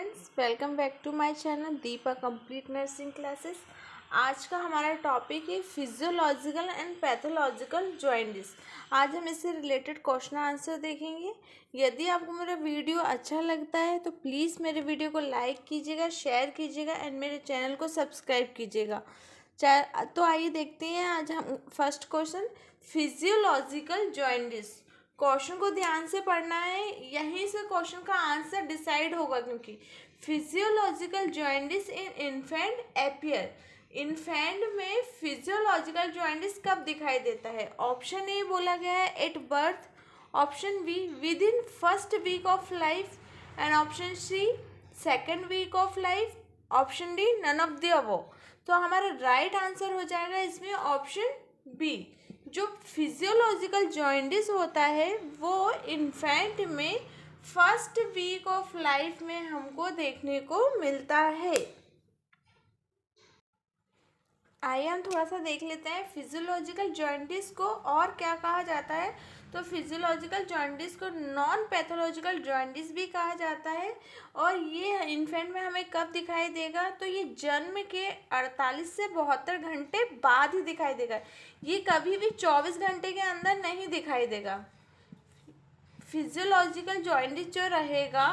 Friends, welcome back to my channel Deepa complete nursing classes. आज का हमारा टॉपिक है फिजियोलॉजिकल एंड पैथोलॉजिकल जॉइंटिस। आज हम इससे रिलेटेड क्वेश्चन आंसर देखेंगे। यदि आपको मेरा वीडियो अच्छा लगता है तो प्लीज़ मेरे वीडियो को लाइक कीजिएगा, शेयर कीजिएगा एंड मेरे चैनल को सब्सक्राइब कीजिएगा। तो आइए देखते हैं आज हम first question, physiological jaundice. Question को ध्यान से पढ़ना है, यहीं से क्वेश्चन का आंसर डिसाइड होगा। क्योंकि physiological jaundice in infant appear, infant में फिजियोलॉजिकल जॉइंटिस कब दिखाई देता है? ऑप्शन ए बोला गया है at birth, option B within first week of life and option C second week of life, option D none of the above. तो हमारा राइट आंसर हो जाएगा इसमें ऑप्शन बी। जो फिजियोलॉजिकल जॉइंटिस होता है वो इन्फेंट में फर्स्ट वीक ऑफ लाइफ में हमको देखने को मिलता है। आइए हम थोड़ा सा देख लेते हैं फिजियोलॉजिकल जॉइंटिस को और क्या कहा जाता है। तो फिजियोलॉजिकल जॉइंटिस को नॉन पैथोलॉजिकल जॉइंटिस भी कहा जाता है। और ये इन्फेंट में हमें कब दिखाई देगा? तो ये जन्म के 48 से 72 घंटे बाद ही दिखाई देगा। ये कभी भी 24 घंटे के अंदर नहीं दिखाई देगा। फिजियोलॉजिकल जॉइंटिस जो रहेगा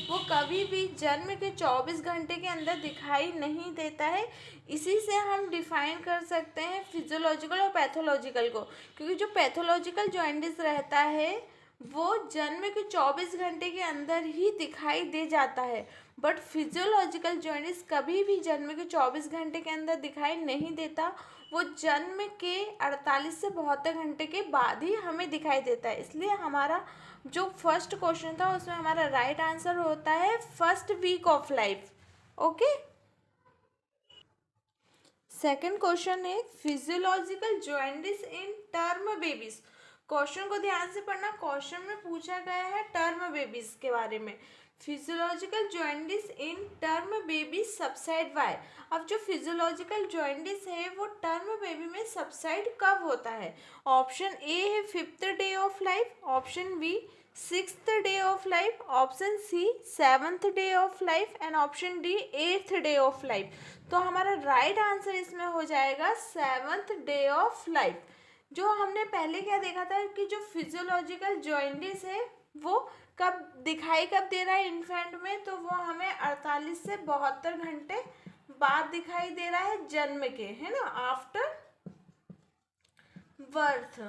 वो कभी भी जन्म के 24 घंटे के अंदर दिखाई नहीं देता है। इसी से हम डिफाइन कर सकते हैं फिजियोलॉजिकल और पैथोलॉजिकल को। क्योंकि जो पैथोलॉजिकल जॉइंटिस रहता है वो जन्म के 24 घंटे के अंदर ही दिखाई दे जाता है, बट फिजियोलॉजिकल जॉइंटिस कभी भी जन्म के 24 घंटे के अंदर दिखाई नहीं देता। वो जन्म के 48 से 72 घंटे के बाद ही हमें दिखाई देता है। इसलिए हमारा जो फर्स्ट क्वेश्चन था उसमें हमारा राइट आंसर होता है first week of life. Okay, second question है physiological jaundice in term babies. Question को ध्यान से पढ़ना, क्वेश्चन में पूछा गया है टर्म बेबीज के बारे में। Physiological jaundice in term baby subside वाई। अब जो फिजियोलॉजिकल जॉइंटिस है वो टर्म बेबी में सबसाइड कब होता है? ऑप्शन ए है 5th day of life, option B 6th day of life, option C 7th day of life and option D 8th day of life. तो हमारा राइट आंसर इसमें हो जाएगा 7th डे ऑफ लाइफ। जो हमने पहले क्या देखा था कि जो फिजियोलॉजिकल जॉइंटिस है वो कब दिखाई कब दे रहा है इन्फेंट में? तो वो हमें 48 से 72 घंटे बाद दिखाई दे रहा है जन्म के, है ना, आफ्टर बर्थ।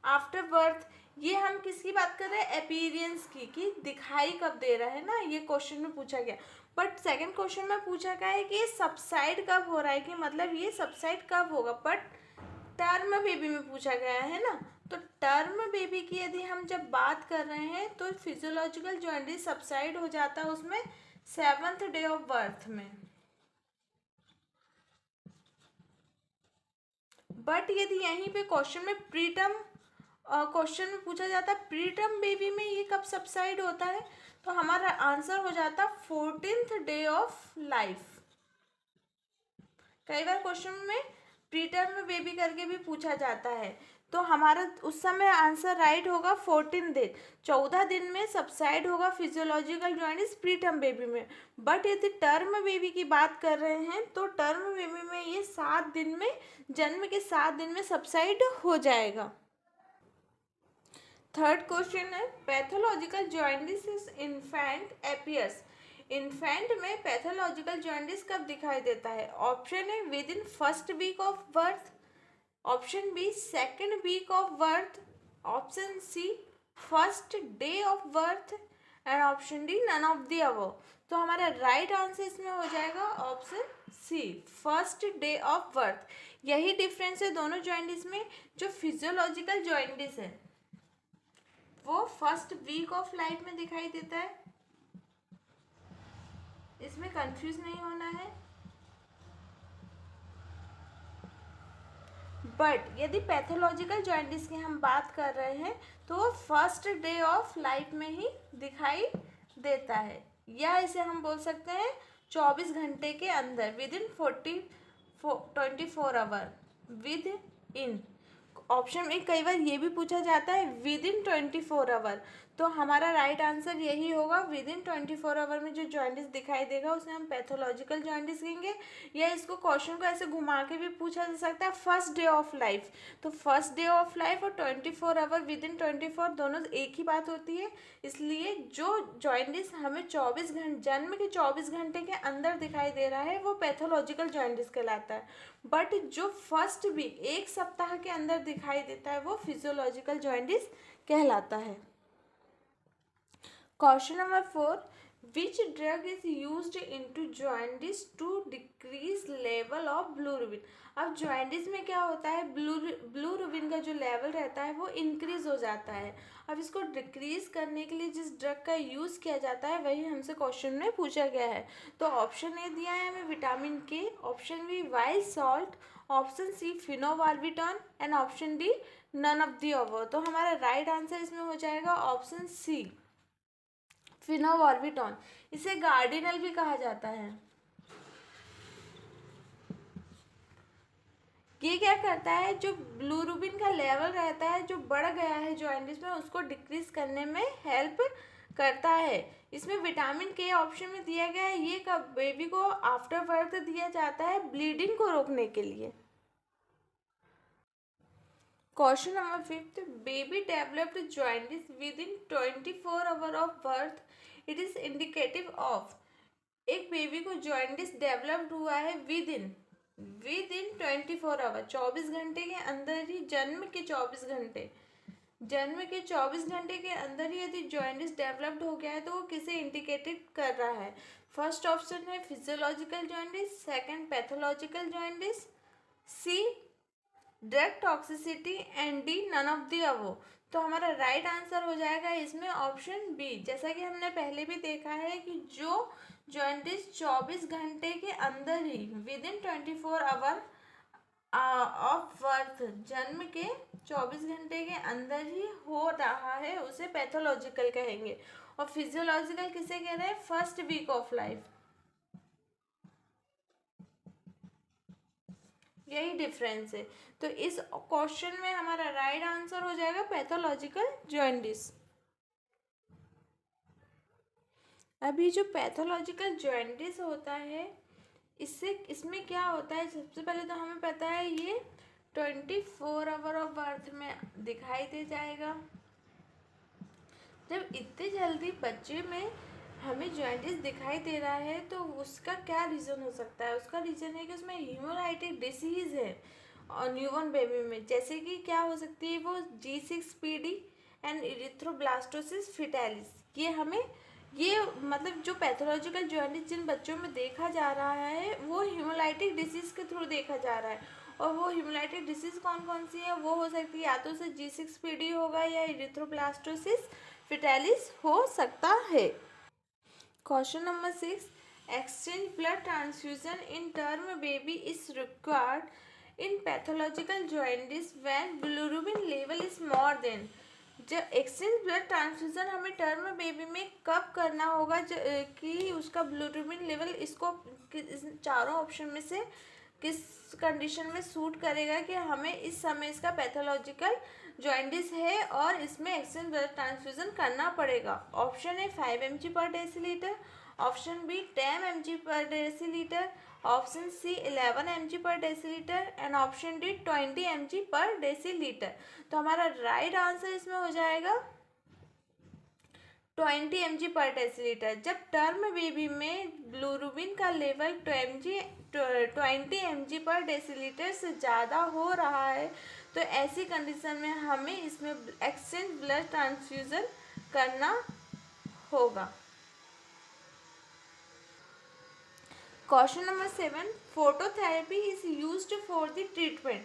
आफ्टर बर्थ ये हम किसकी बात कर रहे हैं? अपीयरेंस की, कि दिखाई कब दे रहा है ना, ये क्वेश्चन में पूछा गया। बट सेकंड क्वेश्चन में पूछा गया है कि ये सबसाइड कब हो रहा है, कि मतलब ये सबसाइड कब होगा। बट टर्म बेबी में पूछा गया है ना, तो टर्म बेबी की यदि हम जब बात कर रहे हैं तो फिजियोलॉजिकल जॉइंटिस सबसाइड हो जाता है उसमें 7th डे ऑफ बर्थ में। बट यदि यहीं पे क्वेश्चन में प्रीटर्म क्वेश्चन में पूछा जाता है प्रीटर्म बेबी में ये कब सबसाइड होता है, तो हमारा आंसर हो जाता 14th डे ऑफ लाइफ। कई बार क्वेश्चन में प्रीटर्म बेबी करके भी पूछा जाता है, तो हमारा उस समय आंसर राइट होगा 14 दिन, 14 दिन में सबसाइड होगा फिजियोलॉजिकल जॉइंटिस प्रीटर्म बेबी में। बट यदि टर्म बेबी की बात कर रहे हैं तो टर्म बेबी में ये 7 दिन में, जन्म के 7 दिन में सबसाइड हो जाएगा। थर्ड क्वेश्चन है pathological jaundice is infant appears. Infant में पैथोलॉजिकल जॉइंटिस कब दिखाई देता है? ऑप्शन है within first week of birth, option B second week of birth, option C first day of birth and option D none of the above. तो हमारा right answer इसमें हो जाएगा option C first day of birth. यही difference है दोनों jaundice में। जो फिजियोलॉजिकल जॉइंटिस है वो फर्स्ट वीक ऑफ लाइफ में दिखाई देता है, इसमें कंफ्यूज नहीं होना है। बट यदि पैथोलॉजिकल जॉइंटिस की हम बात कर रहे हैं तो वो फर्स्ट डे ऑफ लाइफ में ही दिखाई देता है, या इसे हम बोल सकते हैं 24 घंटे के अंदर, within 24 hour, within. Option में कई बार ये भी पूछा जाता है विद इन 24 आवर। तो हमारा राइट आंसर यही होगा, विद इन 24 आवर में जो जॉइंटिस दिखाई देगा उसे हम पैथोलॉजिकल जॉइंटिस कहेंगे। या इसको क्वेश्चन को ऐसे घुमा के भी पूछा जा सकता है, फर्स्ट डे ऑफ लाइफ, तो फर्स्ट डे ऑफ लाइफ और 24 आवर, विद इन 24 दोनों एक ही बात होती है। इसलिए जो जॉइंटिस हमें 24 घंटे, जन्म के 24 घंटे के अंदर दिखाई दे रहा है वो पैथोलॉजिकल जॉइंटिस कहलाता है। बट जो फर्स्ट वीक, एक सप्ताह के अंदर दिखाई देता है वो फिजियोलॉजिकल जॉइंटिस कहलाता है। Question number 4, which drug is used into jaundice to decrease level of bilirubin. अब जॉइंटिस में क्या होता है, बिलिरुबिन का जो लेवल रहता है वो इंक्रीज हो जाता है। अब इसको डिक्रीज करने के लिए जिस ड्रग का यूज़ किया जाता है वही हमसे क्वेश्चन में पूछा गया है। तो ऑप्शन ए दिया है हमें vitamin K, option B wild salt, option C phenobarbitone and option D none of the above. तो हमारा राइट आंसर इसमें हो जाएगा ऑप्शन सी, फिनोवार्बिटॉन। इसे गार्डिनल भी कहा जाता है। ये क्या करता है, जो बिलिरुबिन का लेवल रहता है जो बढ़ गया है जॉइंटिस में उसको डिक्रीज करने में हेल्प करता है। इसमें विटामिन के ऑप्शन में दिया गया है, ये कब बेबी को आफ्टर बर्थ दिया जाता है ब्लीडिंग को रोकने के लिए। Question number 5, baby developed jaundice with in 24 hour of birth, it is indicative of. एक बेबी को जॉइंटिस डेवलप्ड हुआ है विद इन 24 आवर, 24 घंटे के अंदर ही, जन्म के 24 घंटे के अंदर ही यदि जॉइंटिस डेवलप्ड हो गया है तो वो किसे इंडिकेटेड कर रहा है। फर्स्ट ऑप्शन है physiological jaundice, second pathological jaundice, C drug toxicity and D none of the above. तो हमारा राइट आंसर हो जाएगा इसमें ऑप्शन बी। जैसा कि हमने पहले भी देखा है कि जो जॉइंटिस 24 घंटे के अंदर ही, within 24 hour of birth, जन्म के 24 घंटे के अंदर ही हो रहा है उसे पैथोलॉजिकल कहेंगे, और फिजियोलॉजिकल किसे कह रहे हैं, फर्स्ट वीक ऑफ लाइफ। यही डिफरेंस है। तो इस क्वेश्चन में हमारा राइट आंसर हो जाएगा पैथोलॉजिकल जॉइंटिस। अभी जो पैथोलॉजिकल जॉइंटिस होता है इसमें क्या होता है, सबसे पहले तो हमें पता है ये 24 आवर ऑफ बर्थ में दिखाई दे जाएगा। जब इतने जल्दी बच्चे में हमें जॉइंटिस दिखाई दे रहा है तो उसका क्या रीज़न हो सकता है। उसका रीज़न है कि उसमें हीमोलाइटिक डिसीज़ है और न्यूबॉर्न बेबी में, जैसे कि क्या हो सकती है वो G6PD एंड इरिथ्रोब्लास्टोसिस फिटालिस। ये मतलब जो पैथोलॉजिकल जॉइंटिस जिन बच्चों में देखा जा रहा है वो हीमोलाइटिक डिसीज़ के थ्रू देखा जा रहा है। और वो हीमोलाइटिक डिसीज़ कौन कौन सी है, वो हो सकती है या तो उसे G6PD होगा या इरिथ्रोब्लास्टोसिस फिटालिस हो सकता है। Question number 6, exchange blood transfusion in term baby is required in pathological jaundice when bilirubin level is more than. जब एक्सचेंज ब्लड ट्रांसफ्यूजन हमें टर्म बेबी में कब करना होगा कि उसका बिलिरुबिन लेवल इसको चारों ऑप्शन में से किस कंडीशन में सूट करेगा कि हमें इस समय इसका पैथोलॉजिकल जॉइंटिस है और इसमें एक्सचेंज ब्लड ट्रांसफ्यूजन करना पड़ेगा। ऑप्शन ए 5 mg पर डेसीलीटर, ऑप्शन बी 10 mg पर डेसीलीटर, ऑप्शन सी 11 mg पर decilitre and option D 20 mg पर डेसीलीटर। तो हमारा राइट आंसर इसमें हो जाएगा 20 mg पर डेसीलीटर। जब टर्म बेबी में बिलिरुबिन का लेवल 20 mg पर डेसीलीटर से ज़्यादा हो रहा है तो ऐसी कंडीशन में हमें इसमें एक्सचेंज ब्लड ट्रांसफ्यूजन करना होगा। Question number 7, phototherapy is used for the treatment.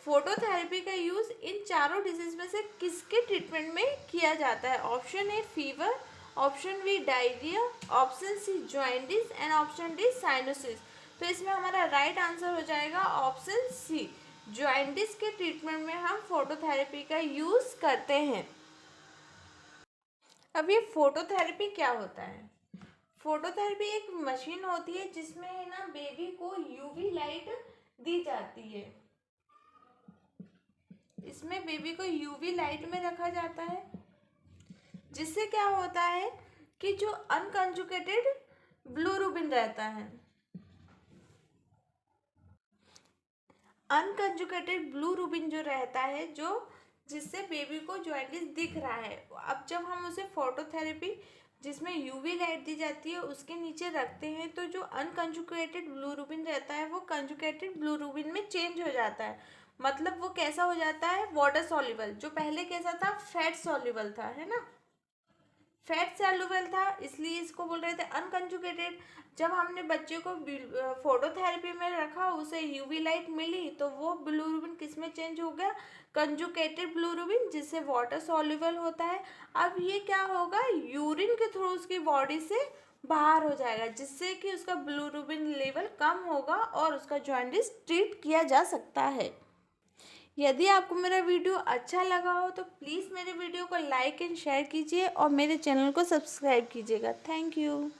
Phototherapy का यूज़ इन चारों डिजीज में से किसके ट्रीटमेंट में किया जाता है। Option A fever, option B diarrhoea, option C jaundice and option D cyanosis. तो इसमें हमारा राइट आंसर हो जाएगा ऑप्शन सी, जॉइंटिस के ट्रीटमेंट में हम फोटोथेरेपी का यूज़ करते हैं। अब ये फोटोथेरेपी क्या होता है। फोटोथेरेपी एक मशीन होती है जिसमें ना बेबी को यूवी लाइट दी जाती है। इसमें बेबी को यूवी लाइट में रखा जाता है। जिससे क्या होता है कि जो अनकंजुगेटेड ब्लूबिलिन रहता है, अनकंजुगेटेड ब्लूबिलिन जो रहता है, जो जिससे बेबी को जॉइंटिस दिख रहा है, अब जब हम उसे फोटोथेरेपी जिसमें यूवी लाइट दी जाती है उसके नीचे रखते हैं, तो जो अनकंजुगेटेड ब्लूबिलिन रहता है वो कंजुगेटेड ब्लूबिलिन में चेंज हो जाता है। मतलब वो कैसा हो जाता है, वाटर सॉल्युबल। जो पहले कैसा था, फैट सॉल्युबल था, है ना, फैट सॉल्युबल था, इसलिए इसको बोल रहे थे अनकंजुगेटेड। जब हमने बच्चे को फोटोथेरेपी में रखा, उसे यूवी लाइट मिली, तो वो ब्लूबिलिन किस में चेंज हो गया, कंजुगेटेड ब्लूबिलिन, जिससे वाटर सॉल्युबल होता है। अब ये क्या होगा, यूरिन के थ्रू उसकी बॉडी से बाहर हो जाएगा, जिससे कि उसका ब्लूबिलिन लेवल कम होगा और उसका जॉइंटिस ट्रीट किया जा सकता है। यदि आपको मेरा वीडियो अच्छा लगा हो तो प्लीज़ मेरे वीडियो को लाइक एंड शेयर कीजिए और मेरे चैनल को सब्सक्राइब कीजिएगा। Thank you.